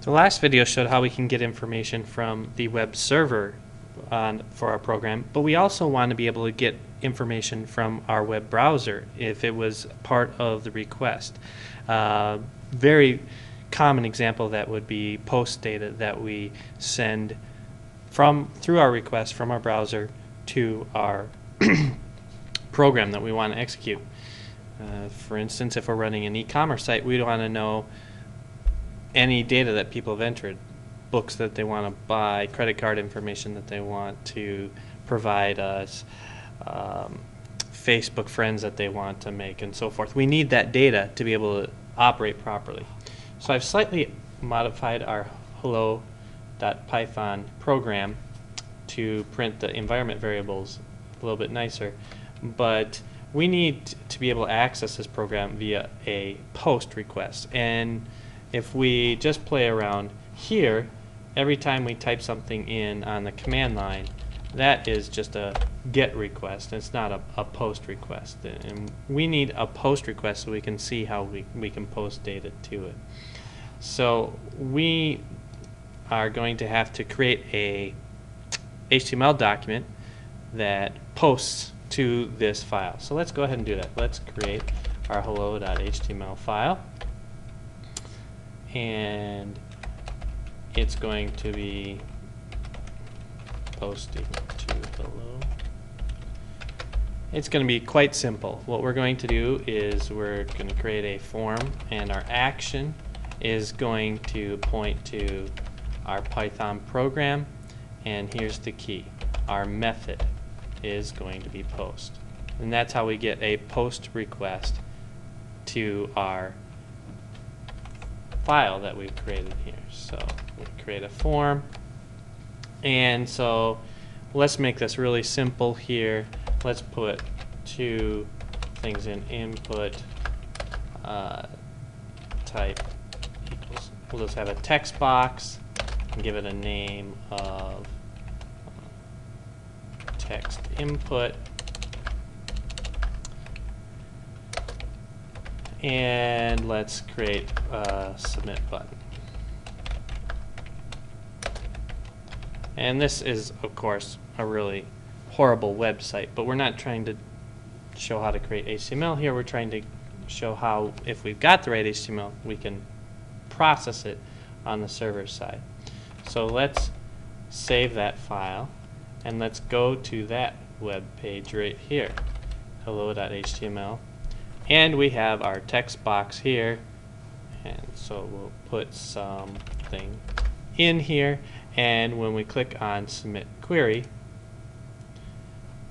The last video showed how we can get information from the web server for our program, but we also want to be able to get information from our web browser if it was part of the request. Very common example of that would be post data that we send through our request from our browser to our program that we want to execute. For instance, if we're running an e-commerce site, we want to know any data that people have entered, books that they want to buy, credit card information that they want to provide us, Facebook friends that they want to make, and so forth. We need that data to be able to operate properly. So I've slightly modified our hello.python program to print the environment variables a little bit nicer, but we need to be able to access this program via a post request. And if we just play around here, every time we type something in on the command line, that is just a GET request. It's not a post request. And we need a post request so we can see how we can post data to it. So we are going to have to create a HTML document that posts to this file. So let's go ahead and do that. Let's create our hello.html file. And it's going to be posting to hello. It's going to be quite simple. What we're going to do is we're going to create a form, and our action is going to point to our Python program, and here's the key. Our method is going to be post. And that's how we get a post request to our file that we've created here. So we create a form, and so let's make this really simple here. Let's put two things in input type equals. We'll just have a text box and give it a name of text input, and let's create a submit button. And this is, of course, a really horrible website, but we're not trying to show how to create HTML here. We're trying to show how, if we've got the right HTML, we can process it on the server side. So let's save that file, and let's go to that web page right here, hello.html. And we have our text box here, and so we'll put something in here, and when we click on submit query,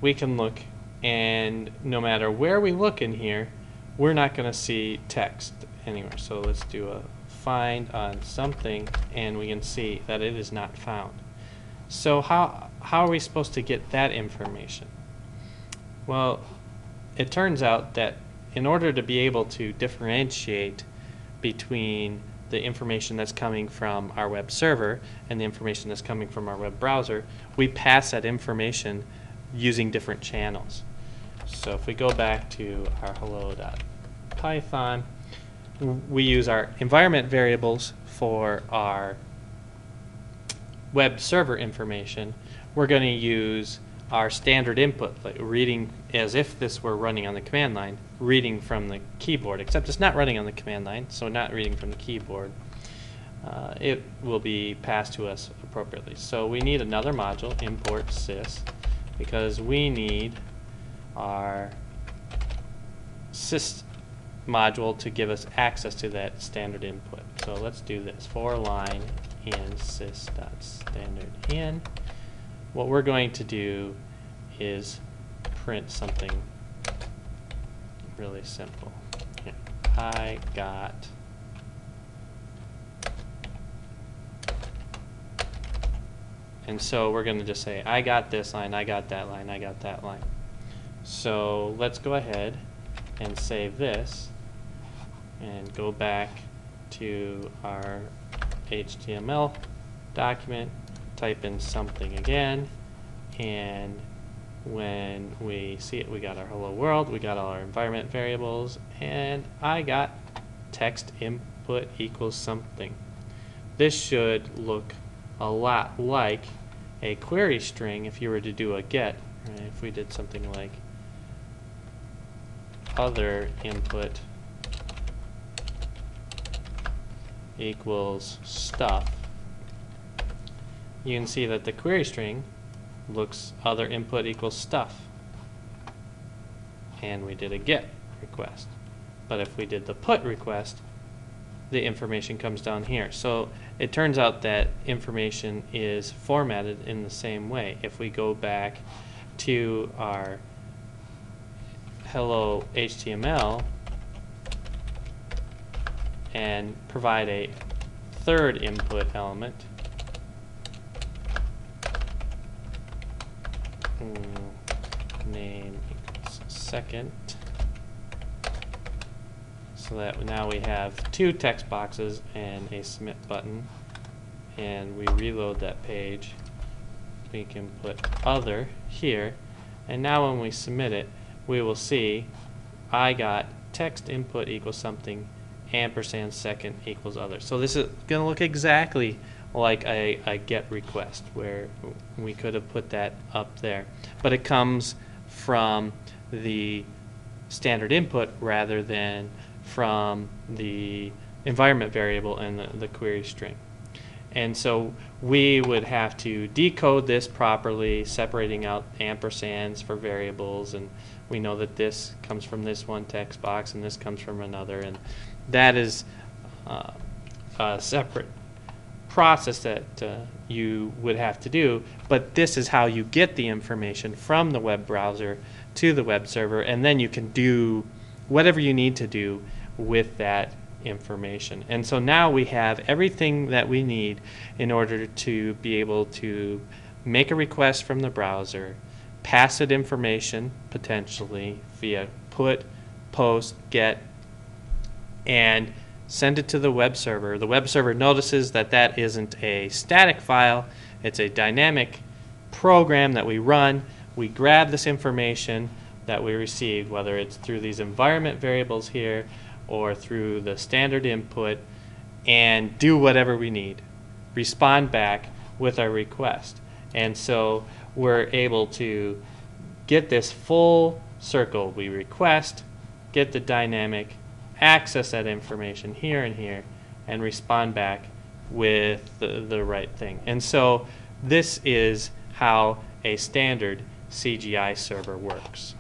we can look, and no matter where we look in here, we're not going to see text anywhere. So let's do a find on something, and we can see that it is not found. So how are we supposed to get that information? Well, it turns out that in order to be able to differentiate between the information that's coming from our web server and the information that's coming from our web browser, we pass that information using different channels. So if we go back to our hello.python, we use our environment variables for our web server information. We're going to use our standard input, like reading as if this were running on the command line, reading from the keyboard, except it's not running on the command line, so not reading from the keyboard. It will be passed to us appropriately. So we need another module, import sys, because we need our sys module to give us access to that standard input. So let's do this. For line in sys.standardin. What we're going to do is print something really simple. Here. I got and so we're going to just say I got this line, I got that line, I got that line. So let's go ahead and save this and go back to our HTML document, type in something again, and when we see it, we got our hello world, we got all our environment variables, and I got text input equals something. this should look a lot like a query string if you were to do a get. Right? If we did something like other input equals stuff, you can see that the query string looks other input equals stuff, and we did a get request. But if we did the put request, the information comes down here. So it turns out that information is formatted in the same way. If we go back to our hello HTML and provide a third input element, name equals second, so that now we have two text boxes and a submit button, and we reload that page, we can put other here, and now when we submit it, we will see I got text input equals something, ampersand second equals other. So this is going to look exactly like a get request, where we could have put that up there, but it comes from the standard input rather than from the environment variable and the query string. And so we would have to decode this properly, separating out ampersands for variables, and we know that this comes from this one text box and this comes from another, and that is a separate process that you would have to do, but this is how you get the information from the web browser to the web server, and then you can do whatever you need to do with that information. And so now we have everything that we need in order to be able to make a request from the browser, pass it information potentially via put, post, get, and send it to the web server. The web server notices that that isn't a static file, it's a dynamic program that we run. We grab this information that we received, whether it's through these environment variables here or through the standard input, and do whatever we need. Respond back with our request. And so we're able to get this full circle. We request, get the dynamic, access that information here and here, and respond back with the right thing. And so this is how a standard CGI server works.